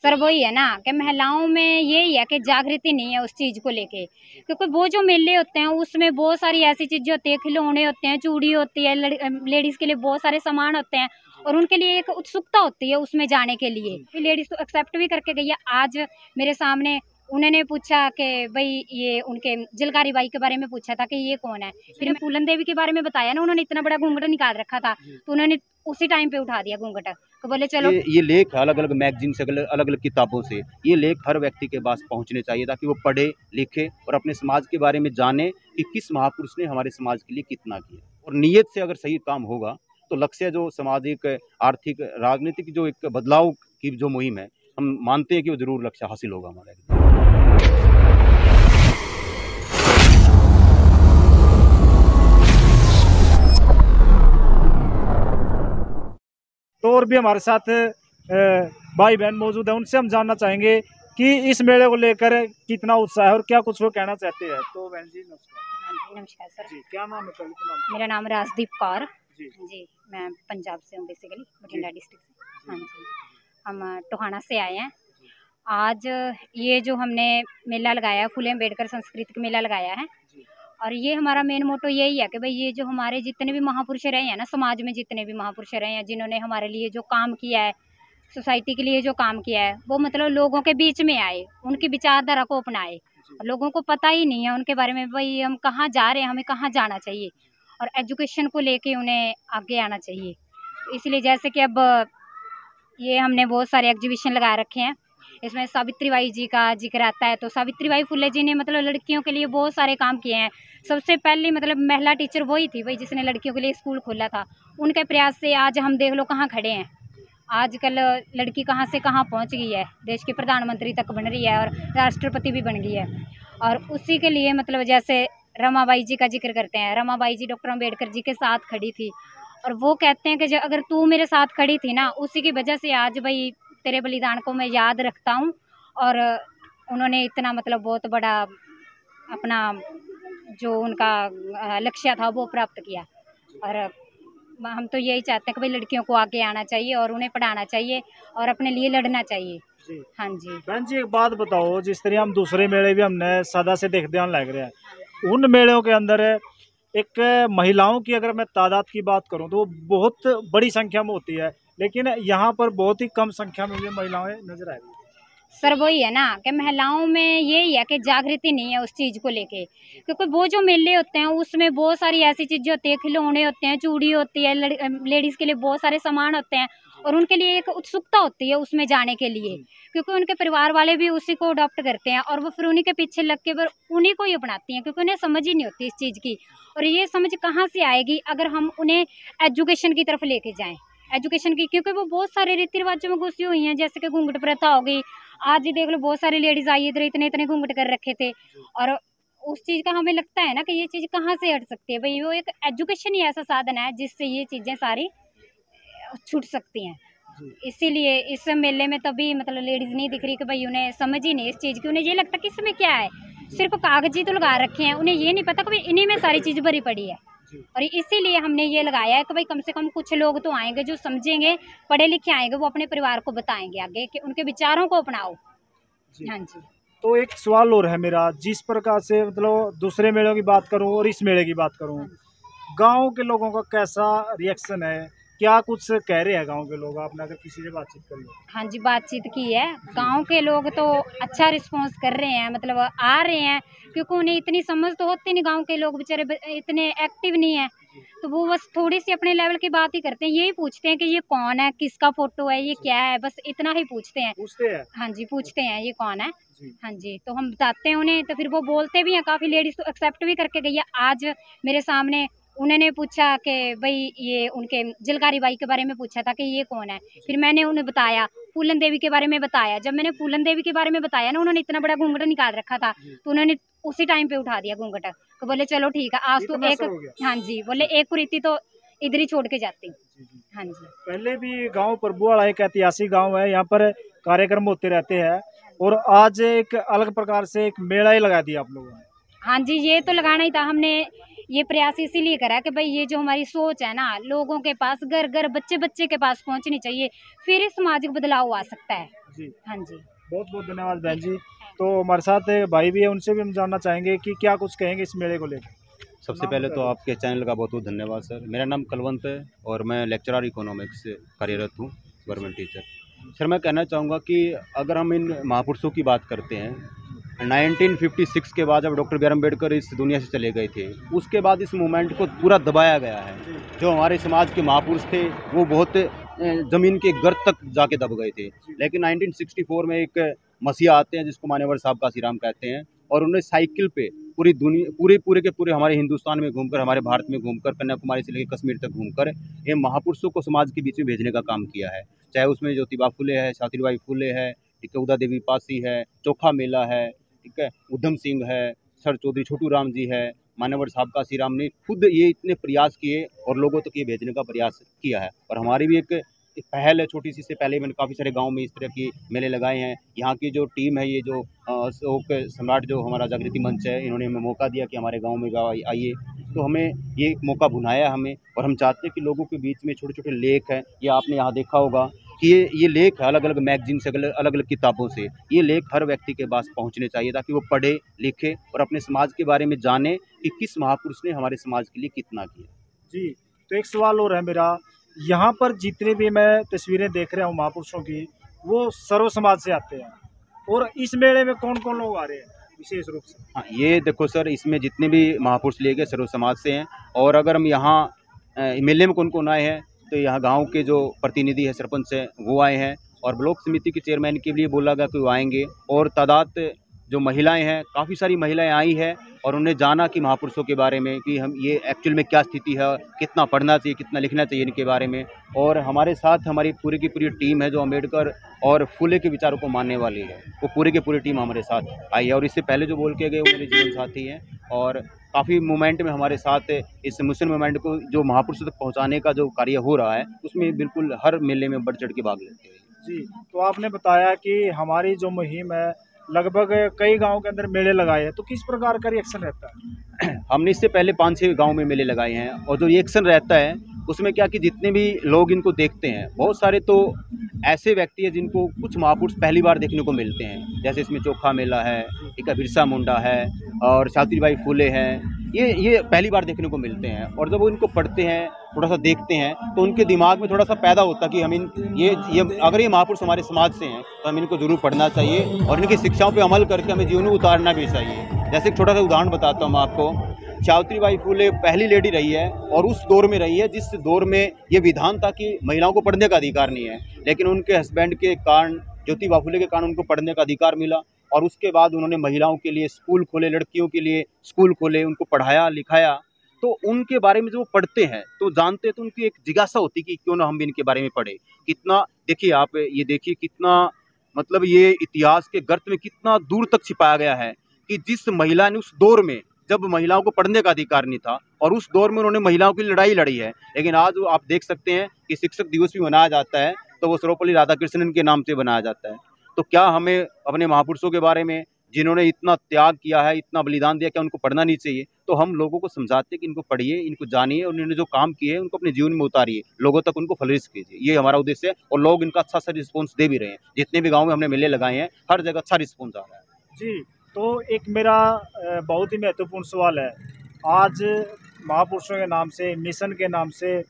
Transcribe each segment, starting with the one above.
Sir वही है ना कि महिलाओं में यही है कि जागृति नहीं है उस चीज़ को लेके, क्योंकि वो जो मेले होते हैं उसमें बहुत सारी ऐसी चीज़ें होती है, खिलौने होते हैं, चूड़ी होती है, लेडीज़ के लिए बहुत सारे सामान होते हैं और उनके लिए एक उत्सुकता होती है उसमें जाने के लिए। लेडीज़ तो एक्सेप्ट भी करके गई है। आज मेरे सामने उन्होंने पूछा कि भाई ये उनके जलकारी बाई के बारे में पूछा था कि ये कौन है, फिर मैं फूलन देवी के बारे में बताया ना, उन्होंने इतना बड़ा घूंघट निकाल रखा था तो उन्होंने उसी टाइम पे उठा दिया घूंघट, तो बोले चलो। ये लेख अलग अलग मैगजीन से, अलग अलग किताबों से, ये लेख हर व्यक्ति के पास पहुंचने चाहिए ताकि वो पढ़े लिखे और अपने समाज के बारे में जाने कि किस महापुरुष ने हमारे समाज के लिए कितना किया। और नीयत से अगर सही काम होगा तो लक्ष्य जो सामाजिक, आर्थिक, राजनीतिक जो एक बदलाव की जो मुहिम है, हम मानते हैं कि वो जरूर लक्ष्य हासिल होगा हमारा। तो और भी हमारे साथ भाई बहन मौजूद है, उनसे हम जानना चाहेंगे कि इस मेले को लेकर कितना उत्साह है और क्या कुछ वो कहना चाहते हैं। तो बहन जी नमस्कार। हाँ जी नमस्कार सर जी, क्या नाम है? मेरा नाम राजदीप कौर जी। जी, मैं पंजाब से हूँ, बेसिकली बठिंडा डिस्ट्रिक्ट से। हाँ जी, हम टोहाना से आए हैं। आज ये जो हमने मेला लगाया, फूले अम्बेडकर सांस्कृतिक मेला लगाया है, और ये हमारा मेन मोटो यही है कि भाई ये जो हमारे जितने भी महापुरुष रहे हैं ना, समाज में जितने भी महापुरुष रहे हैं, जिन्होंने हमारे लिए जो काम किया है, सोसाइटी के लिए जो काम किया है, वो मतलब लोगों के बीच में आए, उनकी विचारधारा को अपनाए। लोगों को पता ही नहीं है उनके बारे में, भाई हम कहाँ जा रहे हैं, हमें कहाँ जाना चाहिए, और एजुकेशन को लेके उन्हें आगे आना चाहिए। इसलिए जैसे कि अब ये हमने बहुत सारे एग्जीबिशन लगा रखे हैं, इसमें सावित्री बाई जी का जिक्र आता है। तो सावित्री बाई फुले जी ने मतलब लड़कियों के लिए बहुत सारे काम किए हैं। सबसे पहले मतलब महिला टीचर वही थी भाई जिसने लड़कियों के लिए स्कूल खोला था। उनके प्रयास से आज हम देख लो कहाँ खड़े हैं। आजकल लड़की कहाँ से कहाँ पहुँच गई है, देश की प्रधानमंत्री तक बन रही है और राष्ट्रपति भी बन गई है। और उसी के लिए मतलब जैसे रमाबाई जी का जिक्र करते हैं, रमाबाई जी डॉक्टर अम्बेडकर जी के साथ खड़ी थी, और वो कहते हैं कि जो अगर तू मेरे साथ खड़ी थी ना, उसी की वजह से आज भाई तेरे बलिदान को मैं याद रखता हूँ। और उन्होंने इतना मतलब बहुत बड़ा अपना जो उनका लक्ष्य था वो प्राप्त किया। और हम तो यही चाहते हैं कि भाई लड़कियों को आगे आना चाहिए और उन्हें पढ़ाना चाहिए और अपने लिए लड़ना चाहिए जी। हाँ जी। बहन जी एक बात बताओ, जिस तरह हम दूसरे मेले भी हमने सदा से देखते हैं लग रहे हैं, उन मेलों के अंदर एक महिलाओं की अगर मैं तादाद की बात करूं तो वो बहुत बड़ी संख्या में होती है, लेकिन यहाँ पर बहुत ही कम संख्या में महिलाएं नजर आ रही है। सर वही है ना कि महिलाओं में यही है कि जागृति नहीं है उस चीज़ को लेके, क्योंकि वो जो मेले होते हैं उसमें बहुत सारी ऐसी चीज़ें होती है, खिलौने होते हैं, चूड़ी होती है, लेडीज़ के लिए बहुत सारे सामान होते हैं और उनके लिए एक उत्सुकता होती है उसमें जाने के लिए, क्योंकि उनके परिवार वाले भी उसी को अडॉप्ट करते हैं और वो फिर उन्हीं के पीछे लग के फिर उन्हीं को ही अपनाती हैं, क्योंकि उन्हें समझ ही नहीं होती इस चीज़ की। और ये समझ कहाँ से आएगी अगर हम उन्हें एजुकेशन की तरफ लेके जाएँ, एजुकेशन की, क्योंकि वो बहुत सारे रीति रिवाजों में घुसी हुई हैं, जैसे कि घूंघट प्रथा हो गई। आज ही देख लो बहुत सारी लेडीज आई इधर इतने इतने घूंघट कर रखे थे, और उस चीज़ का हमें लगता है ना कि ये चीज़ कहाँ से हट सकती है भाई, वो एक एजुकेशन ही ऐसा साधन है जिससे ये चीज़ें सारी छूट सकती हैं। इसीलिए इस मेले में तभी मतलब लेडीज नहीं दिख रही कि भाई उन्हें समझ ही नहीं इस चीज़ की, उन्हें ये लगता कि इसमें क्या है, सिर्फ कागजी तो लगा रखे हैं, उन्हें ये नहीं पता कि भाई इन्हीं में सारी चीज़ भरी पड़ी है। और इसीलिए हमने ये लगाया है कि भाई कम से कम कुछ लोग तो आएंगे जो समझेंगे, पढ़े लिखे आएंगे, वो अपने परिवार को बताएंगे आगे कि उनके विचारों को अपनाओ। हाँ जी। तो एक सवाल और है मेरा, जिस प्रकार से मतलब दूसरे मेलों की बात करूं और इस मेले की बात करूं, गांव के लोगों का कैसा रिएक्शन है, क्या कुछ कह रहे हैं गांव के लोग? आपने अगर किसी से बातचीत कर ली? हाँ जी बातचीत की है, गांव के लोग तो अच्छा रिस्पांस कर रहे हैं, मतलब आ रहे हैं, क्योंकि उन्हें इतनी समझ तो होती नहीं, गांव के लोग बेचारे इतने एक्टिव नहीं है, तो वो बस थोड़ी सी अपने लेवल की बात ही करते हैं, यही पूछते हैं कि ये कौन है, किसका फोटो है, ये क्या है, बस इतना ही पूछते हैं। हाँ जी पूछते हैं ये कौन है। हाँ जी, तो हम बताते हैं उन्हें, तो फिर वो बोलते भी हैं, काफ़ी लेडीज़ तो एक्सेप्ट भी करके गई है। आज मेरे सामने उन्होंने पूछा कि भाई ये उनके जलकारी बाई के बारे में पूछा था कि ये कौन है, फिर मैंने उन्हें बताया, फूलन देवी के बारे में बताया। जब मैंने फूलन देवी के बारे में बताया ना, उन्होंने इतना बड़ा घूंघट निकाल रखा था तो उन्होंने उसी टाइम पे उठा दिया घूंघट, तो बोले चलो ठीक है आज तो एक, हाँ जी बोले एक कुरीति तो इधर ही छोड़ के जाती। हाँ जी, पहले भी गांव प्रभुवाड़ा एक ऐतिहासिक गांव है, यहाँ पर कार्यक्रम होते रहते हैं और आज एक अलग प्रकार से एक मेला ही लगा दिया आप लोगों ने। हाँ जी ये तो लगाना ही था हमने, ये प्रयास इसीलिए करा कि भाई ये जो हमारी सोच है ना, लोगों के पास, घर घर, बच्चे बच्चे के पास पहुंचनी चाहिए, फिर ही सामाजिक बदलाव आ सकता है जी। हाँ जी। बहुत बहुत धन्यवाद बहन जी। तो हमारे साथ भाई भी है, उनसे भी हम जानना चाहेंगे कि क्या कुछ कहेंगे इस मेले को लेकर। सबसे पहले तो आपके चैनल का बहुत बहुत धन्यवाद सर। मेरा नाम कलवंत है और मैं लेक्चरर इकोनॉमिक्स से कार्यरत हूँ, गवर्नमेंट टीचर। सर मैं कहना चाहूँगा कि अगर हम इन महापुरुषों की बात करते हैं, 1956 के बाद जब डॉक्टर बी आर अम्बेडकर इस दुनिया से चले गए थे, उसके बाद इस मूवमेंट को पूरा दबाया गया है। जो हमारे समाज के महापुरुष थे वो बहुत ज़मीन के गर्त तक जाके दब गए थे। लेकिन 1964 में एक मसीहा आते हैं जिसको मान्यवर साहब काशीराम कहते हैं, और उन्होंने साइकिल पे पूरी दुनिया पूरे हमारे हिंदुस्तान में घूमकर, हमारे भारत में घूमकर, कन्याकुमारी से लेकर कश्मीर तक घूमकर ये महापुरुषों को समाज के बीच में भेजने का काम किया है। चाहे उसमें ज्योतिबा फुले है, सावित्रीबाई फुले है, ठीक है, उदा देवी पासी है, चोखा मेला है, ठीक है, उधम सिंह है, सर चौधरी छोटू राम जी है, मान्यवर साहब काशीराम ने खुद ये इतने प्रयास किए और लोगों तक ये भेजने का प्रयास किया है। और हमारी भी एक पहल है छोटी सी। से पहले मैंने काफ़ी सारे गांव में इस तरह की मेले लगाए हैं। यहाँ की जो टीम है, ये जो अशोक सम्राट जो हमारा जागृति मंच है, इन्होंने हमें मौका दिया कि हमारे गांव में आइए, तो हमें ये एक मौका भुनाया हमें। और हम चाहते हैं कि लोगों के बीच में छोटे छोटे लेख हैं, ये आपने यहाँ देखा होगा कि ये लेख अलग अलग मैगजीन से, अलग अलग किताबों से ये लेख हर व्यक्ति के पास पहुँचने चाहिए, ताकि वो पढ़े लिखे और अपने समाज के बारे में जाने कि किस महापुरुष ने हमारे समाज के लिए कितना किया। जी, तो एक सवाल और है मेरा, यहाँ पर जितने भी मैं तस्वीरें देख रहा हूँ महापुरुषों की, वो सर्व समाज से आते हैं। और इस मेले में कौन कौन लोग आ रहे हैं विशेष रूप से? हाँ, ये देखो सर, इसमें जितने भी महापुरुष लिए गए सर्व समाज से हैं। और अगर हम यहाँ मेले में कौन कौन आए हैं, तो यहाँ गांव के जो प्रतिनिधि है, सरपंच है, वो आए हैं, और ब्लॉक समिति के चेयरमैन के लिए बोला गया कि वो आएंगे। और तादाद जो महिलाएं हैं, काफ़ी सारी महिलाएं आई हैं और उन्हें जाना कि महापुरुषों के बारे में, कि हम ये एक्चुअल में क्या स्थिति है, कितना पढ़ना चाहिए, कितना लिखना चाहिए इनके बारे में। और हमारे साथ हमारी पूरी की पूरी टीम है जो अम्बेडकर और फुले के विचारों को मानने वाली है, वो पूरी की पूरी टीम हमारे साथ आई है। और इससे पहले जो बोल के गए वो मेरे जीवन साथी हैं, और काफ़ी मूवमेंट में हमारे साथ इस मुस्लिम मूवमेंट को जो महापुरुषों तक पहुँचाने का जो कार्य हो रहा है, उसमें बिल्कुल हर मेले में बढ़ चढ़ के भाग लेते हैं। जी, तो आपने बताया कि हमारी जो मुहिम है लगभग कई गांव के अंदर मेले लगाए हैं, तो किस प्रकार का रिएक्शन रहता है? हमने इससे पहले 5-6 गांव में मेले लगाए हैं, और जो रिएक्शन रहता है उसमें क्या कि जितने भी लोग इनको देखते हैं, बहुत सारे तो ऐसे व्यक्ति हैं जिनको कुछ महापुरुष पहली बार देखने को मिलते हैं। जैसे इसमें चोखा मेला है, ठीक है, बिरसा मुंडा है, और सावित्रीबाई फुले हैं, ये पहली बार देखने को मिलते हैं। और जब वो इनको पढ़ते हैं, थोड़ा सा देखते हैं, तो उनके दिमाग में थोड़ा सा पैदा होता है कि हम ये अगर ये महापुरुष हमारे समाज से हैं तो हम इनको ज़रूर पढ़ना चाहिए और इनकी शिक्षाओं पे अमल करके हमें जीवन में उतारना भी चाहिए। जैसे एक छोटा सा उदाहरण बताता हूँ आपको। सावित्रीबाई फुले पहली लेडी रही है, और उस दौर में रही है जिस दौर में ये विधान था कि महिलाओं को पढ़ने का अधिकार नहीं है, लेकिन उनके हस्बैंड के कारण, ज्योतिबा फुले के कारण, उनको पढ़ने का अधिकार मिला। और उसके बाद उन्होंने महिलाओं के लिए स्कूल खोले, लड़कियों के लिए स्कूल खोले, उनको पढ़ाया लिखाया। तो उनके बारे में जो वो पढ़ते हैं तो जानते हैं, तो उनकी एक जिज्ञासा होती कि क्यों ना हम भी इनके बारे में पढ़े। कितना देखिए, आप ये देखिए कितना मतलब ये इतिहास के गर्त में कितना दूर तक छिपाया गया है कि जिस महिला ने उस दौर में, जब महिलाओं को पढ़ने का अधिकार नहीं था, और उस दौर में उन्होंने महिलाओं की लड़ाई लड़ी है। लेकिन आज आप देख सकते हैं कि शिक्षक दिवस भी मनाया जाता है, तो वो सर्वपल्ली राधाकृष्णन के नाम से बनाया जाता है। तो क्या हमें अपने महापुरुषों के बारे में, जिन्होंने इतना त्याग किया है, इतना बलिदान दिया, क्या उनको पढ़ना नहीं चाहिए? तो हम लोगों को समझाते हैं कि इनको पढ़िए, इनको जानिए, और उन्होंने जो काम किए हैं उनको अपने जीवन में उतारिए, लोगों तक उनको फलित कीजिए। ये हमारा उद्देश्य है, और लोग इनका अच्छा सा रिस्पॉन्स दे भी रहे हैं। जितने भी गाँव में हमने मेले लगाए हैं, हर जगह अच्छा रिस्पॉन्स आ रहा है। जी, तो एक मेरा बहुत ही महत्वपूर्ण सवाल है। आज महापुरुषों के नाम से, मिशन के नाम से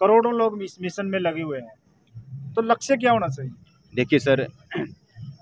करोड़ों लोग इस मिशन में लगे हुए हैं, तो लक्ष्य क्या होना चाहिए? देखिए सर,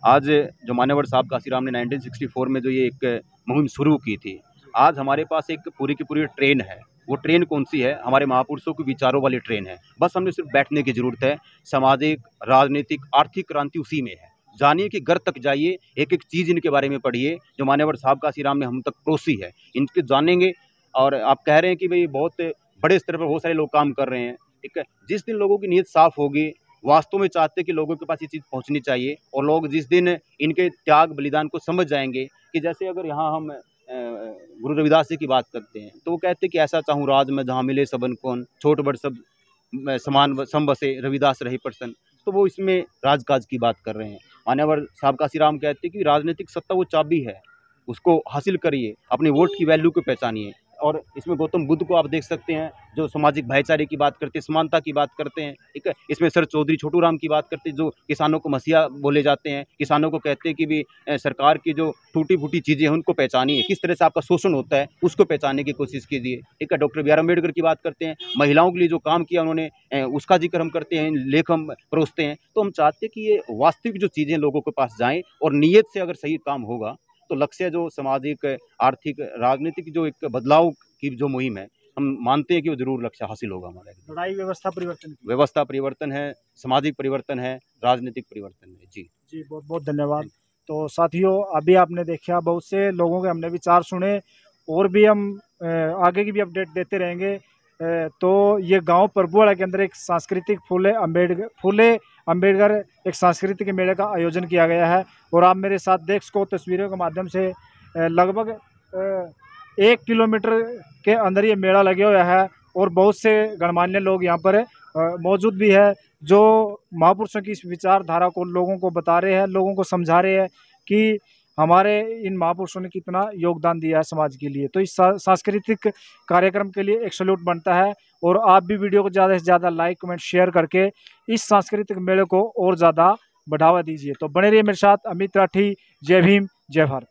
आज जो मान्यवर साहब काशीराम ने 1964 में जो ये एक मुहिम शुरू की थी, आज हमारे पास एक पूरी की पूरी ट्रेन है। वो ट्रेन कौन सी है? हमारे महापुरुषों के विचारों वाली ट्रेन है। बस हमने सिर्फ बैठने की ज़रूरत है। सामाजिक, राजनीतिक, आर्थिक क्रांति उसी में है। जानिए कि घर तक जाइए, एक एक चीज़ इनके बारे में पढ़िए जो मान्यवर साहब काशीराम ने हम तक परोसी है, इनके जानेंगे। और आप कह रहे हैं कि भाई बहुत बड़े स्तर पर बहुत सारे लोग काम कर रहे हैं, ठीक है। जिस दिन लोगों की नीयत साफ़ होगी, वास्तव में चाहते कि लोगों के पास ये चीज़ पहुंचनी चाहिए, और लोग जिस दिन इनके त्याग बलिदान को समझ जाएंगे, कि जैसे अगर यहाँ हम गुरु रविदास जी की बात करते हैं, तो वो कहते कि ऐसा चाहूँ राज में जहाँ मिले सबन कौन, छोट बड़ सब समान सम बसे, रविदास रही प्रसन्न। तो वो इसमें राजकाज की बात कर रहे हैं। मान्यवर साहब काशीराम कहते कि राजनीतिक सत्ता वो चाबी है, उसको हासिल करिए, अपने वोट की वैल्यू को पहचानिए, और इसमें गौतम बुद्ध को आप देख सकते हैं, जो सामाजिक भाईचारे की बात करते हैं, समानता की बात करते हैं, ठीक है। इसमें सर चौधरी छोटू राम की बात करते हैं, जो किसानों को मसीहा बोले जाते हैं, किसानों को कहते हैं कि भी सरकार की जो टूटी फूटी चीज़ें हैं उनको पहचानिए, किस तरह से आपका शोषण होता है उसको पहचानने की कोशिश कीजिए, ठीक है। Doctor B R. अम्बेडकर की बात करते हैं, महिलाओं के लिए जो काम किया उन्होंने उसका जिक्र हम करते हैं, लेख हम परोसते हैं। तो हम चाहते हैं कि ये वास्तविक जो चीज़ें लोगों के पास जाएँ, और नीयत से अगर सही काम होगा तो लक्ष्य जो सामाजिक, आर्थिक, राजनीतिक जो एक बदलाव की जो मुहिम है, हम मानते हैं कि वो जरूर लक्ष्य हासिल होगा हमारा। लड़ाई व्यवस्था परिवर्तन है, सामाजिक परिवर्तन है, राजनीतिक परिवर्तन है। जी जी, बहुत बहुत धन्यवाद। तो साथियों, अभी आपने देखा, बहुत से लोगों के हमने विचार सुने, और भी हम आगे की भी अपडेट देते रहेंगे। तो ये गांव प्रभुवाड़ा के अंदर एक सांस्कृतिक फूले अम्बेडकर एक सांस्कृतिक मेले का आयोजन किया गया है, और आप मेरे साथ देख सको तस्वीरों के माध्यम से लगभग 1 किलोमीटर के अंदर ये मेला लगे हुआ है, और बहुत से गणमान्य लोग यहाँ पर मौजूद भी है, जो महापुरुषों की इस विचारधारा को लोगों को बता रहे हैं, लोगों को समझा रहे हैं कि हमारे इन महापुरुषों ने कितना योगदान दिया है समाज के लिए। तो इस सांस्कृतिक कार्यक्रम के लिए एक सैल्यूट बनता है, और आप भी वीडियो को ज़्यादा से ज़्यादा लाइक कमेंट शेयर करके इस सांस्कृतिक मेले को और ज़्यादा बढ़ावा दीजिए। तो बने रहिए मेरे साथ। अमित राठी। जय भीम, जय भारत।